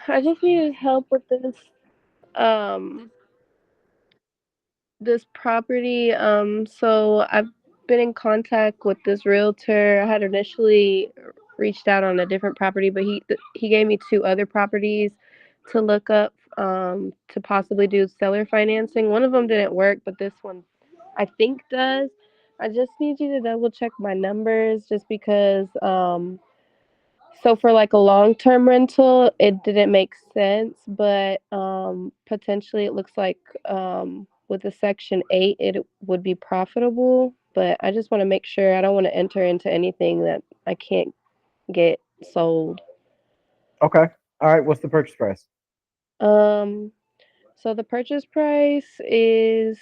I just needed help with um this property. So I've been in contact with this realtor. I had initially reached out on a different property, but he gave me two other properties to look up to possibly do seller financing. One of them didn't work, but this one I think does. I just need you to double check my numbers just because so for like a long-term rental, it didn't make sense, but potentially it looks like with the Section 8 it would be profitable, but I just want to make sure I don't want to enter into anything that I can't get sold. Okay. All right. What's the purchase price? Um so the purchase price is,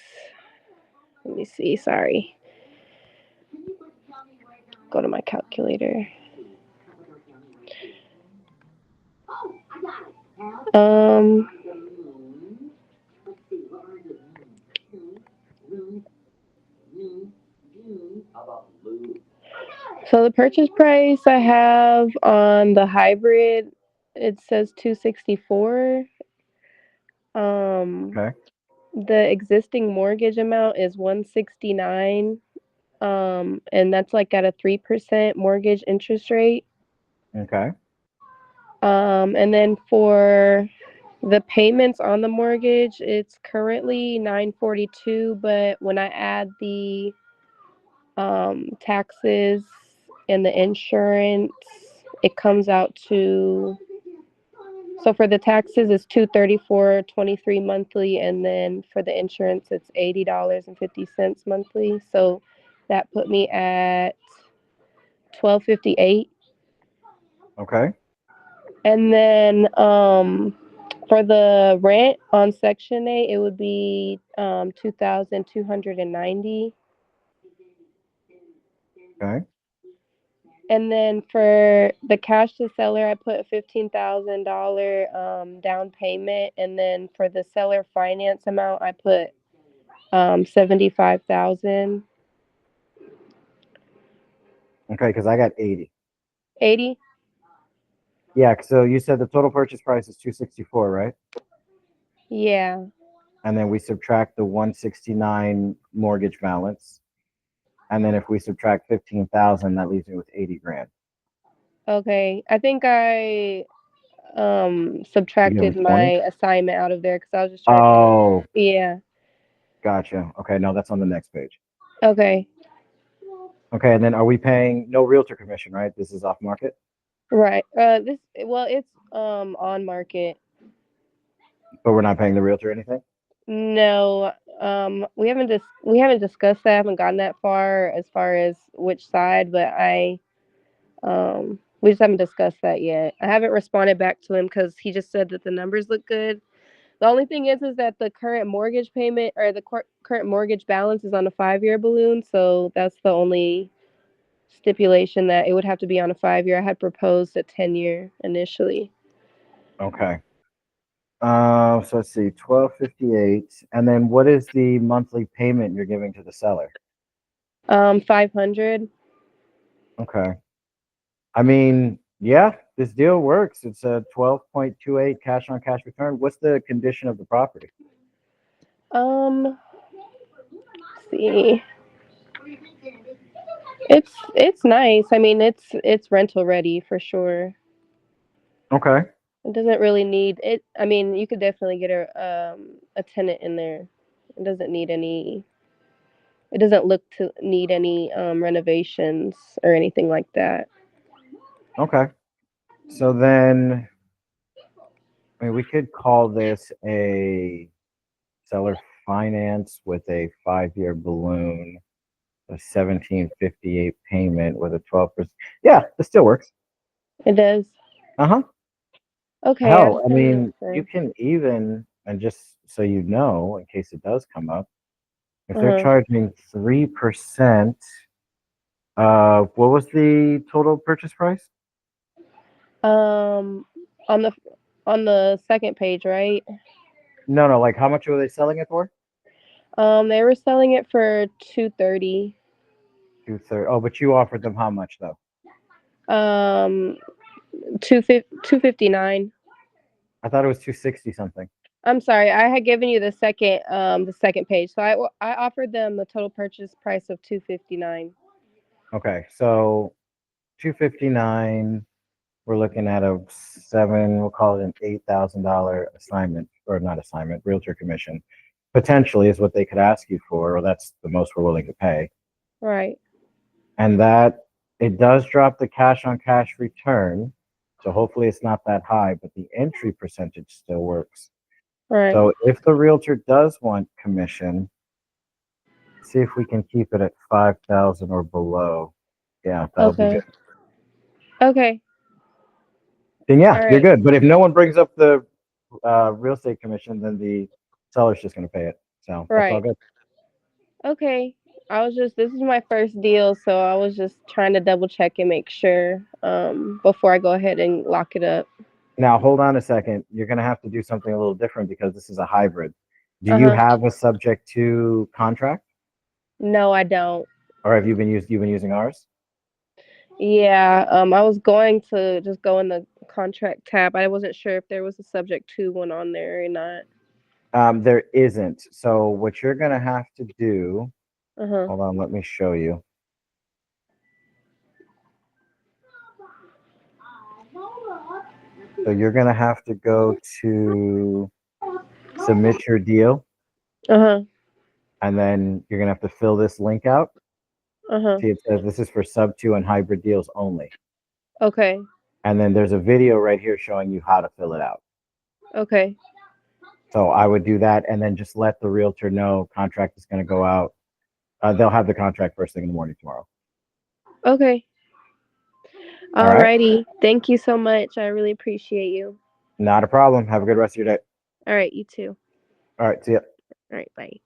let me see, sorry. Go to my calculator. Um So the purchase price I have on the hybrid, it says 264. Um, Okay. the existing mortgage amount is 169. And that's like at a 3% mortgage interest rate. Okay. And then for the payments on the mortgage, it's currently 942, but when I add the taxes and the insurance, it comes out to, so for the taxes it's 234.23 monthly, and then for the insurance it's $80.50 monthly. So that put me at 1258. Okay. And then for the rent on Section 8, it would be 2,290. Okay. And then for the cash to seller, I put a $15,000 down payment, and then for the seller finance amount, I put 75,000. Okay. Because I got 80. 80. Yeah. So you said the total purchase price is 264, right? Yeah. And then we subtract the 169 mortgage balance. And then if we subtract 15,000, that leaves me with 80 grand. Okay. I think I You give me subtracted 20? my assignment out of there because I was just trying to. Oh, Yeah. gotcha. Okay. No, that's on the next page. Okay. Okay. And then are we paying no realtor commission, right? This is off market, Right. This, well, it's on market. but we're not paying the realtor anything? No, we haven't discussed that. I haven't gotten that far as which side, but we just haven't discussed that yet. I haven't responded back to him because he just said that the numbers look good. The only thing is that the current mortgage payment or the current mortgage balance is on a 5-year balloon, so that's the only stipulation, that it would have to be on a 5-year. I had proposed a 10-year initially. Okay. So let's see, 1258. And then what is the monthly payment you're giving to the seller? 500. Okay. I mean, yeah, this deal works. It's a 12.28 cash on cash return. What's the condition of the property? Um, see. It's nice. I mean, it's rental ready for sure. Okay. It doesn't really need it. I mean, you could definitely get a tenant in there. It doesn't need any. It doesn't look to need any renovations or anything like that. Okay. So then, I mean, we could call this a seller finance with a 5-year balloon, a 1758 payment with a 12%. Yeah, this still works. It does. Uh-huh. Okay, I Hell, just I wanted to make mean, you sure. can even, and just so you know, in case it does come up, if Uh they're huh. charging 3%, what was the total purchase price? Um, on the second page, right? No, no, like how much were they selling it for? They were selling it for 230. 230. Oh, but you offered them how much though? Um, 259. I thought it was 260 something. I'm sorry, I had given you the second page. So I offered them the total purchase price of 259. Okay, so 259. We're looking at a seven. We'll call it an $8,000 assignment, or not assignment, realtor commission. Potentially is what they could ask you for, or that's the most we're willing to pay. Right. And that it does drop the cash on cash return. So hopefully it's not that high, but the entry percentage still works. Right. So if the realtor does want commission, see if we can keep it at 5,000 or below. Yeah, that'll be Okay. good. Okay. Then All yeah, you're right. good. But if no one brings up the real estate commission, then the seller's just going to pay it. So that's all Right. good. Okay. This is my first deal, so I was just trying to double check and make sure before I go ahead and lock it up. Now hold on a second. You're going to have to do something a little different because this is a hybrid. Do you Uh-huh. have a subject to contract, No, I don't. or have you've been using ours? Yeah, I was going to just go in the contract tab. I wasn't sure if there was a subject to one on there or not. There isn't. So what you're going to have to do, Uh-huh. hold on, let me show you. So you're going to have to go to submit your deal, Uh-huh. and then you're going to have to fill this link out. Uh-huh. See, it says this is for sub two and hybrid deals only. Okay. And then there's a video right here showing you how to fill it out. Okay. So I would do that and then just let the realtor know contract is going to go out. They'll have the contract first thing in the morning tomorrow. Okay. All right. Alrighty. Thank you so much. I really appreciate you. Not a problem. Have a good rest of your day. All right, you too. All right. See ya. All right, bye.